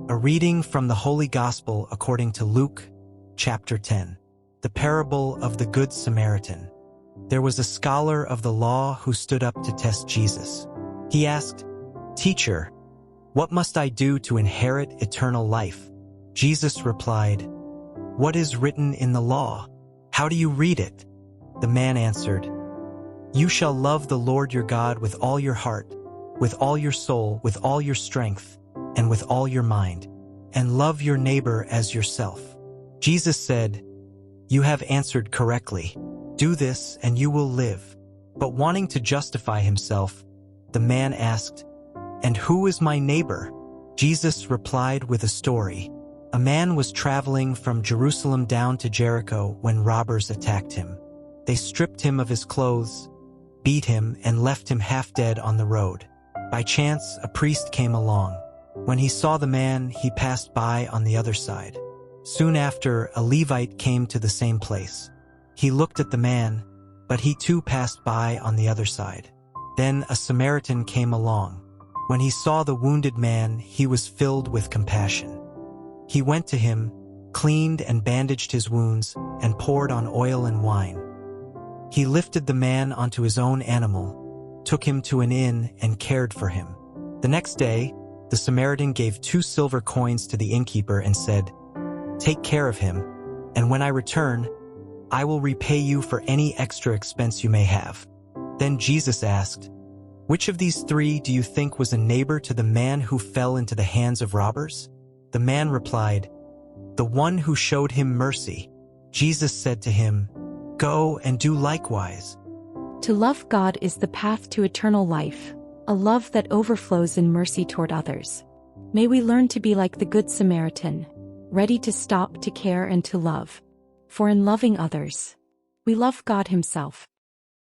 A reading from the Holy Gospel according to Luke, chapter 10. The parable of the Good Samaritan. There was a scholar of the law who stood up to test Jesus. He asked, "Teacher, what must I do to inherit eternal life?" Jesus replied, "What is written in the law? How do you read it?" The man answered, "You shall love the Lord your God with all your heart, with all your soul, with all your strength, and with all your mind, and love your neighbor as yourself." Jesus said, "You have answered correctly. Do this and you will live." But wanting to justify himself, the man asked, "And who is my neighbor?" Jesus replied with a story. A man was traveling from Jerusalem down to Jericho when robbers attacked him. They stripped him of his clothes, beat him, and left him half dead on the road. By chance, a priest came along. When he saw the man, he passed by on the other side. Soon after, a Levite came to the same place. He looked at the man, but he too passed by on the other side. Then a Samaritan came along. When he saw the wounded man, he was filled with compassion. He went to him, cleaned and bandaged his wounds, and poured on oil and wine. He lifted the man onto his own animal, took him to an inn, and cared for him. The next day, the Samaritan gave 2 silver coins to the innkeeper and said, "Take care of him, and when I return, I will repay you for any extra expense you may have." Then Jesus asked, "Which of these 3 do you think was a neighbor to the man who fell into the hands of robbers?" The man replied, "The one who showed him mercy." Jesus said to him, "Go and do likewise." To love God is the path to eternal life, a love that overflows in mercy toward others. May we learn to be like the Good Samaritan, ready to stop, to care, and to love. For in loving others, we love God Himself.